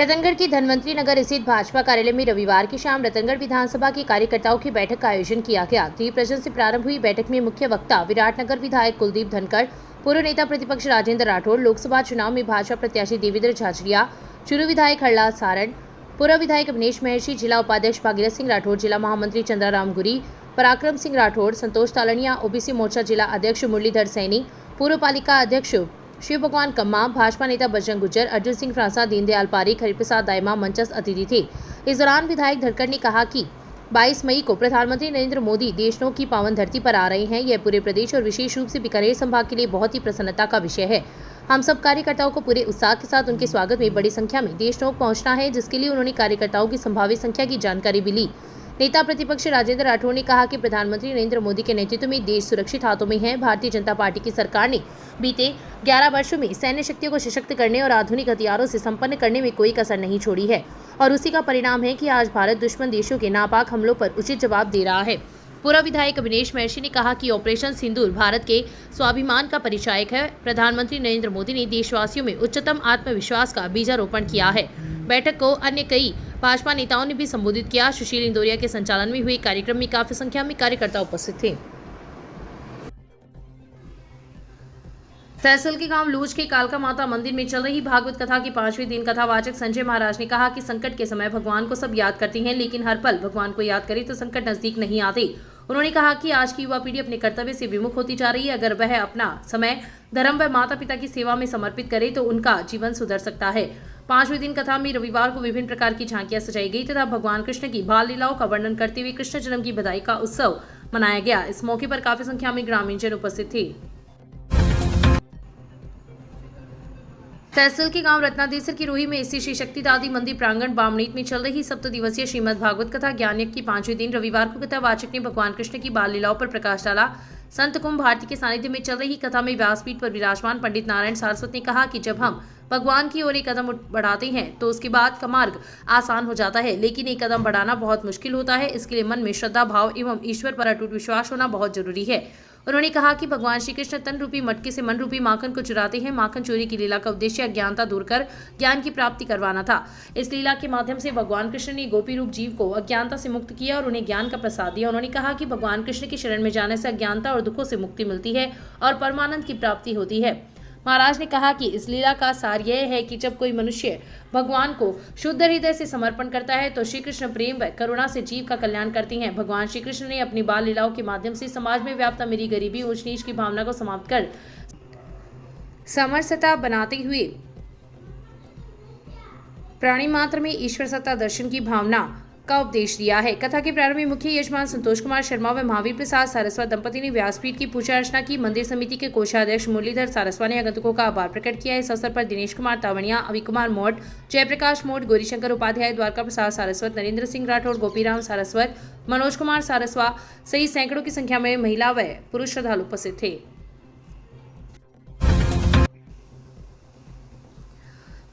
रतनगढ़ की धन्वंतरी नगर स्थित भाजपा कार्यालय में रविवार की शाम रतनगढ़ विधानसभा के कार्यकर्ताओं की बैठक का आयोजन किया गया। दीप प्रज्वलन से प्रारंभ हुई बैठक में मुख्य वक्ता विराटनगर विधायक कुलदीप धनखड़, पूर्व नेता प्रतिपक्ष राजेंद्र राठौड़, लोकसभा चुनाव में भाजपा प्रत्याशी देवेंद्र झाझड़िया, चुरू विधायक हरलाल सारण, पूर्व विधायक अवनीश महर्षि, जिला उपाध्यक्ष भागीरथ सिंह राठौड़, जिला महामंत्री चंद्राराम गुरी, पराक्रम सिंह राठौड़, संतोष तालनिया, ओबीसी मोर्चा जिला अध्यक्ष मुरलीधर सैनी, पूर्व पालिका अध्यक्ष शिव भगवान कम्मा, भाजपा नेता बजरंग गुज्जर, अर्जुन सिंह फ्रांसा, दीनदयाल पारीख, हरिप्रसाद दायमा मंचस्थ अतिथि थे। इस दौरान विधायक धनखड़ ने कहा कि 22 मई को प्रधानमंत्री नरेंद्र मोदी देशनों की पावन धरती पर आ रहे हैं। यह पूरे प्रदेश और विशेष रूप से बीकानेर संभाग के लिए बहुत ही प्रसन्नता का विषय है। हम सब कार्यकर्ताओं को पूरे उत्साह के साथ उनके स्वागत में बड़ी संख्या में देशनों पहुंचना है, जिसके लिए उन्होंने कार्यकर्ताओं की संभावित संख्या की जानकारी भी ली। नेता प्रतिपक्ष राजेंद्र राठौड़ ने कहा कि प्रधानमंत्री नरेंद्र मोदी के नेतृत्व में देश सुरक्षित हाथों में है। भारतीय जनता पार्टी की सरकार ने बीते 11 वर्षों में सैन्य शक्तियों को सशक्त करने और आधुनिक हथियारों से संपन्न करने में कोई कसर नहीं छोड़ी है और उसी का परिणाम है कि आज भारत दुश्मन देशों के नापाक हमलों पर उचित जवाब दे रहा है। पूर्व विधायक अवनीश महर्षि ने कहा कि ऑपरेशन सिंदूर भारत के स्वाभिमान का परिचायक है। प्रधानमंत्री नरेंद्र मोदी ने देशवासियों में उच्चतम आत्मविश्वास का बीजारोपण किया है। बैठक को अन्य कई भाजपा नेताओं ने भी संबोधित किया। सुशील इंदौरिया के संचालन में हुए कार्यक्रम में काफी संख्या में कार्यकर्ता उपस्थित थे। तहसील के गांव लूज के कालका माता मंदिर में चल रही भागवत कथा की 5वें दिन कथावाचक संजय महाराज ने कहा कि संकट के समय भगवान को सब याद करते हैं, लेकिन हर पल भगवान को याद करे तो संकट नजदीक नहीं आते। उन्होंने कहा कि आज की युवा पीढ़ी अपने कर्तव्य से विमुख होती जा रही है। अगर वह अपना समय धर्म व माता पिता की सेवा में समर्पित करे तो उनका जीवन सुधर सकता है। 5वें दिन कथा में रविवार को विभिन्न प्रकार की झांकियां सजाई गई तथा भगवान कृष्ण की बाल लीलाओं का वर्णन करते हुए कृष्ण जन्म की बधाई का उत्सव मनाया गया। इस मौके पर काफी संख्या में ग्रामीणजन उपस्थित थे। तहसील के गांव रत्नादेसर की रोही में स्थित श्री शक्ति दादी मंदिर प्रांगण बामणीत में चल रही 7 दिवसीय श्रीमद् भागवत कथा ज्ञान यज्ञ की 5वें दिन रविवार को कथावाचक ने भगवान कृष्ण की बाल लीलाओं पर प्रकाश डाला। संत कुंभ भारती के सानिध्य में चल रही कथा में व्यासपीठ पर विराजमान पंडित नारायण सारस्वत ने कहा कि जब हम भगवान की ओर एक कदम बढ़ाते हैं तो उसके बाद का मार्ग आसान हो जाता है, लेकिन एक कदम बढ़ाना बहुत मुश्किल होता है। इसके लिए मन में श्रद्धा भाव एवं ईश्वर पर अटूट विश्वास होना बहुत जरूरी है। उन्होंने कहा कि भगवान श्री कृष्ण तन रूपी मटके से मन रूपी माखन को चुराते हैं। माखन चोरी की लीला का उद्देश्य अज्ञानता दूर कर ज्ञान की प्राप्ति करवाना था। इस लीला के माध्यम से भगवान कृष्ण ने गोपी रूप जीव को अज्ञानता से मुक्त किया और उन्हें ज्ञान का प्रसाद दिया। उन्होंने कहा कि भगवान कृष्ण की शरण में जाने से अज्ञानता और दुखों से मुक्ति मिलती है और परमानंद की प्राप्ति होती है। महाराज ने कहा कि इस लीला का सार यह है कि जब कोई मनुष्य भगवान को शुद्ध हृदय से समर्पण करता है तो श्री कृष्ण प्रेम व करुणा से जीव का कल्याण करते हैं। भगवान श्री कृष्ण ने अपनी बाल लीलाओं के माध्यम से समाज में व्याप्त अमीरी गरीबी ऊंच नीच की भावना को समाप्त कर समरसता बनाते हुए प्राणी मात्र में ईश्वर सत्ता दर्शन की भावना का उपदेश दिया है। कथा के प्रारंभ में मुख्य यजमान संतोष कुमार शर्मा व महावीर प्रसाद सारस्वत दंपति ने व्यासपीठ की पूजा अर्चना की। मंदिर समिति के कोषाध्यक्ष मुरलीधर सारस्वत ने आगंतुकों का आभार प्रकट किया। इस अवसर पर दिनेश कुमार तावड़िया, अभी कुमार मोट, जयप्रकाश मोट, गौरीशंकर उपाध्याय, द्वारका प्रसाद सारस्वत, नरेंद्र सिंह राठौड़, गोपीराम सारस्वत, मनोज कुमार सारस्वत सहित सैकड़ों की संख्या में महिला व पुरुष श्रद्धालु उपस्थित थे।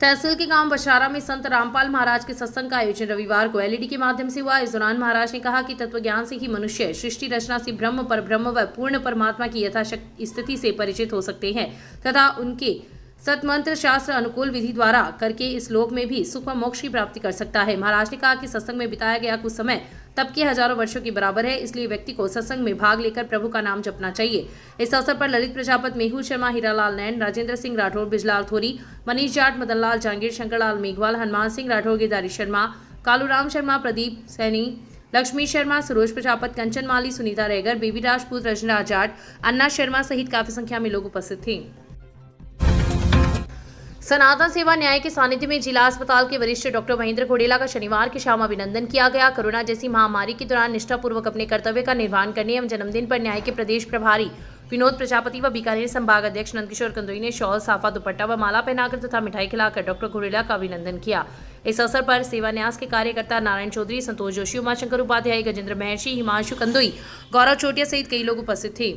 तहसील के गांव बशारा में संत रामपाल महाराज के सत्संग का आयोजन रविवार को एलईडी के माध्यम से हुआ। इस दौरान महाराज ने कहा कि तत्व ज्ञान से ही मनुष्य सृष्टि रचना से ब्रह्म पर ब्रह्म व पूर्ण परमात्मा की यथाशक्ति स्थिति से परिचित हो सकते हैं तथा उनके सतमंत्र शास्त्र अनुकूल विधि द्वारा करके इस लोक में भी सुख व मोक्ष की प्राप्ति कर सकता है। महाराज ने कहा कि सत्संग में बिताया गया कुछ समय तब के हजारों वर्षों के बराबर है, इसलिए व्यक्ति को सत्संग में भाग लेकर प्रभु का नाम जपना चाहिए। इस अवसर पर ललित प्रजापत, मेहुल शर्मा, हीरालाल नैन, राजेंद्र सिंह राठौड़, बिजलाल थोरी, मनीष जाट, मदनलाल जांगीर, शंकरलाल मेघवाल, हनुमान सिंह राठौड़, गिरधारी शर्मा, कालूराम शर्मा, प्रदीप सैनी, लक्ष्मी शर्मा, सरोज प्रजापत, कंचन माली, सुनीता रेगर, बेबी राजपूत, रजना जाट, अन्ना शर्मा सहित काफी संख्या में लोग उपस्थित थे। सनातन सेवा न्याय के सानिध्य में जिला अस्पताल के वरिष्ठ डॉक्टर महेंद्र घोडेला का शनिवार की शाम अभिनंदन किया गया। कोरोना जैसी महामारी के दौरान निष्ठापूर्वक अपने कर्तव्य का निर्वहन करने एवं जन्मदिन पर न्याय के प्रदेश प्रभारी विनोद प्रजापति व बीकानेर संभाग अध्यक्ष नंदकिशोर कंदोई ने शॉल, साफा, दुपट्टा व माला पहनाकर तथा मिठाई खिलाकर डॉक्टर घोडेला का अभिनंदन किया। इस अवसर पर सेवा न्यास के कार्यकर्ता नारायण चौधरी, संतोष जोशी, उमाशंकर उपाध्याय, गजेंद्र महर्षि, हिमांशु कंदोई, गौरव चोटिया सहित कई लोग उपस्थित थे।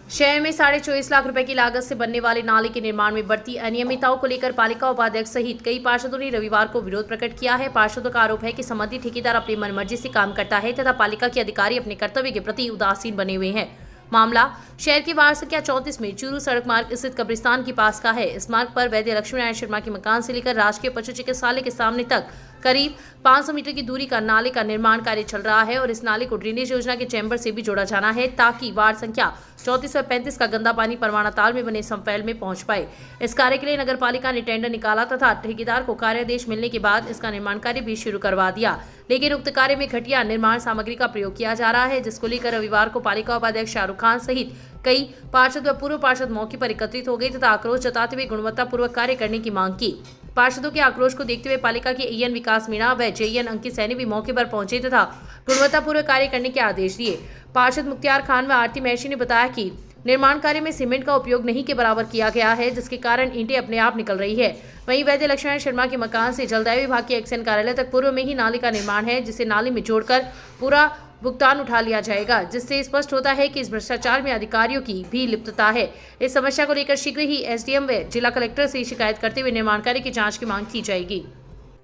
शहर में 24.5 लाख रुपए की लागत से बनने वाले नाले के निर्माण में बढ़ती अनियमितताओं को लेकर पालिका उपाध्यक्ष सहित कई पार्षदों ने रविवार को विरोध प्रकट किया है। पार्षदों का आरोप है कि संबंधित ठेकेदार अपनी मनमर्जी से काम करता है तथा पालिका के अधिकारी अपने कर्तव्य के प्रति उदासीन बने हुए हैं। मामला शहर के वार्ड संख्या 34 में चूरू सड़क मार्ग स्थित कब्रिस्तान के पास का है। इस मार्ग पर वैद्य लक्ष्मीनारायण शर्मा के मकान से लेकर राजकीय पशु चिकित्सालय के सामने तक करीब 500 मीटर की दूरी का नाले का निर्माण कार्य चल रहा है और इस नाले को ड्रेनेज योजना के चैम्बर से भी जोड़ा जाना है ताकि वार्ड संख्या 34 और 35 का गंदा पानी परवाना ताल में बने समफैल में पहुंच पाए। इस कार्य के लिए नगर पालिका ने टेंडर निकाला तथा ठेकेदार को कार्यादेश मिलने के बाद इसका निर्माण कार्य भी शुरू करवा दिया, लेकिन उक्त कार्य में घटिया निर्माण सामग्री का प्रयोग किया जा रहा है, जिसको लेकर रविवार को पालिका उपाध्यक्ष शाहरुख खान सहित कई पार्षद व पूर्व पार्षद मौके पर एकत्रित हो गए तथा आक्रोश जताते हुए गुणवत्तापूर्वक कार्य करने की मांग की। पार्षदों के आक्रोश को देखते हुए पालिका के एएन विकास मीणा व जेएन अंकित सैनी भी मौके पर पहुंचे तथा गुणवत्तापूर्वक कार्य करने के आदेश दिए। पार्षद मुख्तियार खान व आरती महर्षि ने बताया कि निर्माण कार्य में सीमेंट का उपयोग नहीं के बराबर किया गया है, जिसके कारण ईंटें अपने आप निकल रही है। वहीं वैद्य लक्ष्मीनारायण शर्मा के मकान से जलदाय विभाग के एक्शन कार्यालय तक पूर्व में ही नाले का निर्माण है, जिसे नाले में जोड़कर पूरा भुगतान उठा लिया जाएगा, जिससे स्पष्ट होता है कि इस भ्रष्टाचार में अधिकारियों की भी लिप्तता है। इस समस्या को लेकर शीघ्र ही एसडीएम व जिला कलेक्टर से शिकायत करते हुए निर्माण कार्य की जांच की मांग की जाएगी।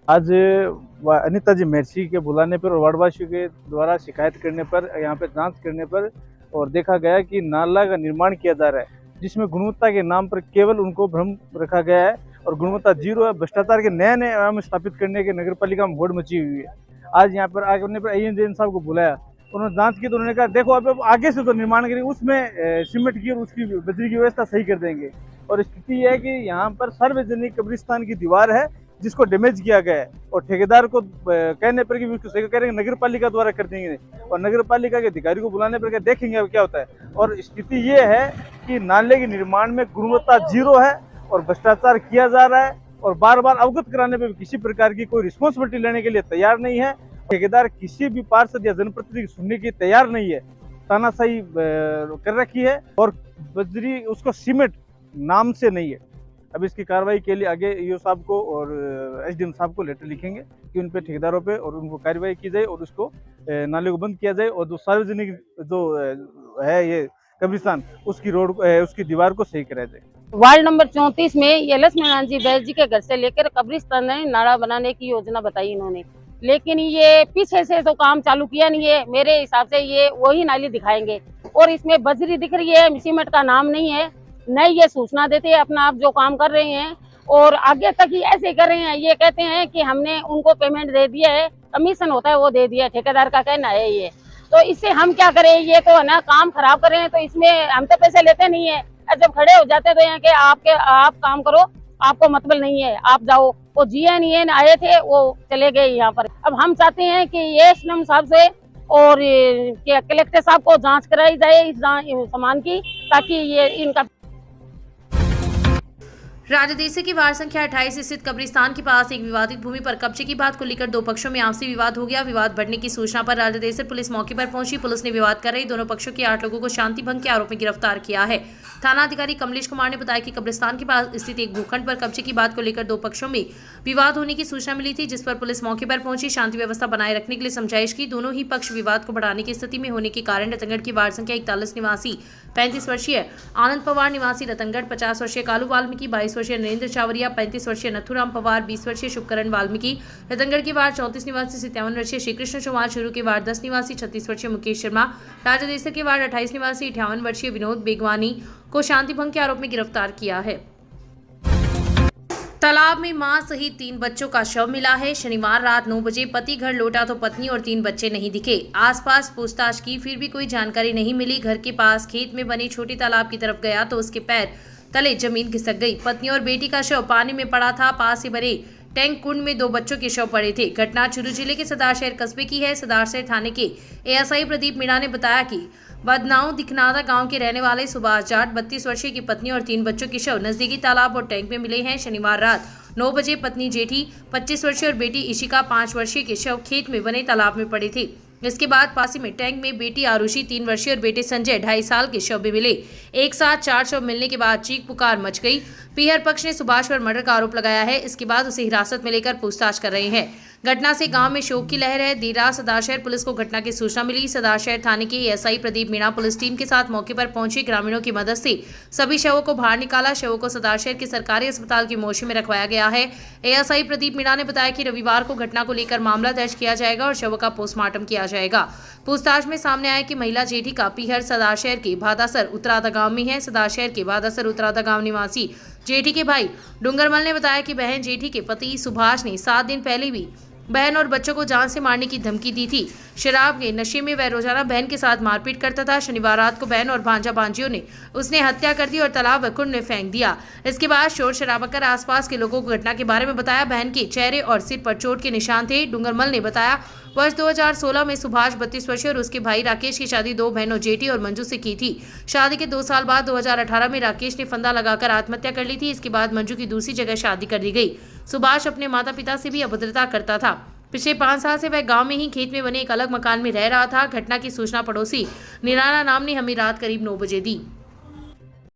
आज अनिता जी महर्षि के बुलाने पर और वार्डवासियों के द्वारा शिकायत करने पर, यहाँ पे जांच करने पर और देखा गया कि नाला का निर्माण किया जा रहा है, जिसमें गुणवत्ता के नाम पर केवल उनको भ्रम रखा गया है और गुणवत्ता जीरो है। भ्रष्टाचार के नए नए आयाम स्थापित करने के नगर पालिका में होड़ मची हुई है। आज यहाँ पर आगे पर एएन साहब को बुलाया, उन्होंने जांच की तो उन्होंने कहा देखो अब आगे से तो निर्माण करेंगे, उसमें सीमेंट की और उसकी बजरी की व्यवस्था सही कर देंगे। और स्थिति यह है कि यहाँ पर सार्वजनिक कब्रिस्तान की दीवार है जिसको डैमेज किया गया है और ठेकेदार को कहने पर कि उसको सही करेंगे, नगर पालिका द्वारा कर देंगे और नगर पालिका के अधिकारी को बुलाने पर देखेंगे अब क्या होता है। और स्थिति ये है कि नाले के निर्माण में गुणवत्ता जीरो है और भ्रष्टाचार किया जा रहा है और बार बार अवगत कराने पर किसी प्रकार की कोई रिस्पॉन्सिबिलिटी लेने के लिए तैयार नहीं है। ठेकेदार किसी भी पार्षद या जनप्रतिनिधि सुनने की तैयार नहीं है, तानाशाही कर रखी है और बजरी उसको सीमेंट नाम से नहीं है। अब इसकी कार्रवाई के लिए आगे ईओ साहब को और एसडीएम साहब को लेटर लिखेंगे कि उन पे ठेकेदारों पे और उनको कार्रवाई की जाए और उसको नाले को बंद किया जाए और जो सार्वजनिक जो है ये कब्रिस्तान उसकी रोड उसकी दीवार को सही कराया जाए। वार्ड नंबर 34 में ये लक्ष्मीनारायण जी बैस जी के घर से लेकर कब्रिस्तान में नाला बनाने की योजना बताई इन्होंने, लेकिन ये पीछे से तो काम चालू किया नहीं है। मेरे हिसाब से ये वही नाली दिखाएंगे और इसमें बजरी दिख रही है, सीमेंट का नाम नहीं है। नहीं ये सूचना देते हैं अपना आप जो काम कर रहे हैं और आगे तक ही ऐसे कर रहे हैं। ये कहते हैं कि हमने उनको पेमेंट दे दिया है, कमीशन होता है वो दे दिया है, ठेकेदार का कहना है ये। तो इससे हम क्या करें, ये तो है ना काम खराब कर रहे हैं, तो इसमें हम तो पैसे लेते नहीं है। जब खड़े हो जाते तो यहाँ के आप काम करो, आपको मतलब नहीं है, आप जाओ। वो जीएन आए थे वो चले गए यहाँ पर। अब हम चाहते हैं कि ये एसडीएम साहब से और कलेक्टर साहब को जांच कराई जाए इस सामान की, ताकि ये इनका। राजदेसी की वार्ड संख्या 28 स्थित कब्रिस्तान के पास एक विवादित भूमि पर कब्जे की बात को लेकर दो पक्षों में आपसी विवाद हो गया। विवाद बढ़ने की सूचना पर राजदेसी पुलिस मौके पर पहुंची। पुलिस ने विवाद कर रहे दोनों पक्षों के 8 लोगों को शांति भंग के आरोप में गिरफ्तार किया है। थाना अधिकारी कमलेश कुमार ने बताया कि कब्रिस्तान के पास स्थित एक भूखंड पर कब्जे की बात को लेकर दो पक्षों में विवाद होने की सूचना मिली थी, जिस पर पुलिस मौके पर पहुंची, शांति व्यवस्था बनाए रखने के लिए समझाइश की। दोनों ही पक्ष विवाद को बढ़ाने की स्थिति में होने के कारण रतनगढ़ की वार्ड संख्या 41 निवासी 35 वर्षीय आनंद पवार निवासी रतनगढ़, 50 वर्षीय कालू वाल्मीकि, 22 वर्षीय नरेंद्र चावरिया, 35 वर्षीय नथुराम पवार, 20 वर्षीय शुभकरण वाल्मीकि, रतनगढ़ की वार्ड 34 निवासी 57 वर्षीय श्रीकृष्ण चौहान, शुरू के वार्ड 10 निवासी 36 वर्षीय मुकेश शर्मा, राजादेसर के वार्ड 28 निवासी 58 वर्षीय विनोद बेगवानी को शांति भंग के आरोप में गिरफ्तार किया है। तालाब में मां सहित 3 बच्चों का शव मिला है। शनिवार रात 9 बजे पति घर लौटा तो पत्नी और 3 बच्चे नहीं दिखे। आसपास पूछताछ की, फिर भी कोई जानकारी नहीं मिली। घर के पास खेत में बने छोटे तालाब की तरफ गया तो उसके पैर तले जमीन खिसक गई। पत्नी और बेटी का शव पानी में पड़ा था। पास ही बने टैंक कुंड में 2 बच्चों के शव पड़े थे। घटना चूरू जिले के सदाशहर कस्बे की है। सदाशहर थाने के एएसआई प्रदीप मीणा ने बताया कि बदनाऊ दिखनादा गांव के रहने वाले सुभाष जाट 32 वर्षीय की पत्नी और 3 बच्चों के शव नजदीकी तालाब और टैंक में मिले हैं। शनिवार रात 9 बजे पत्नी जेठी 25 वर्षीय और बेटी इशिका 5 वर्षीय के शव खेत में बने तालाब में पड़े थे। इसके बाद पास ही में टैंक में बेटी आरुषि 3 वर्षीय और बेटे संजय 2.5 साल के शव भी मिले। एक साथ 4 शव मिलने के बाद चीख पुकार मच गई। पीहर पक्ष ने सुभाष पर मर्डर का आरोप लगाया है। इसके बाद उसे हिरासत में लेकर पूछताछ कर रहे हैं। घटना से गांव में शोक की लहर है। देर रात सदाशहर पुलिस को घटना की सूचना मिली। सदाशहर थाने के ASI Pradeep Meena police team के साथ मौके पर पहुंचे। ग्रामीणों की मदद से सभी शवों को बाहर निकाला। शवों को सदाशहर के सरकारी अस्पताल की मोर्चे में रखवाया गया है। एएसआई प्रदीप मीणा ने बताया कि रविवार को घटना को लेकर मामला दर्ज किया जाएगा और शवों का पोस्टमार्टम किया जाएगा। पूछताछ में सामने आया कि महिला जेठी का पीहर सदाशहर के भादासर उतरादा गांव में है। सदाशहर के भादासर उतरादा गांव निवासी जेठी के भाई डूंगरमल ने बताया कि बहन जेठी के पति सुभाष ने 7 दिन पहले भी बहन और बच्चों को जान से मारने की धमकी दी थी। शराब के नशे में वह रोजाना बहन के साथ मारपीट करता था। शनिवार रात को बहन और भांजा भांजियों ने उसने हत्या कर दी और तालाब व कुंड में फेंक दिया। इसके बाद शोर शराबा कर आसपास के लोगों को घटना के बारे में बताया। बहन के चेहरे और सिर पर चोट के निशान थे। डूंगरमल ने बताया वर्ष 2016 में सुभाष 32 वर्षीय और उसके भाई राकेश की शादी 2 बहनों जेठी और मंजू से की थी। शादी के 2 साल बाद 2018 में राकेश ने फंदा लगाकर आत्महत्या कर ली थी। इसके बाद मंजू की दूसरी जगह शादी कर दी गई। सुभाष अपने माता पिता से भी अभद्रता करता था। पिछले 5 साल से वह गांव में ही खेत में बने एक अलग मकान में रह रहा था। घटना की सूचना पड़ोसी निराला नाम ने हमें रात करीब 9 बजे दी।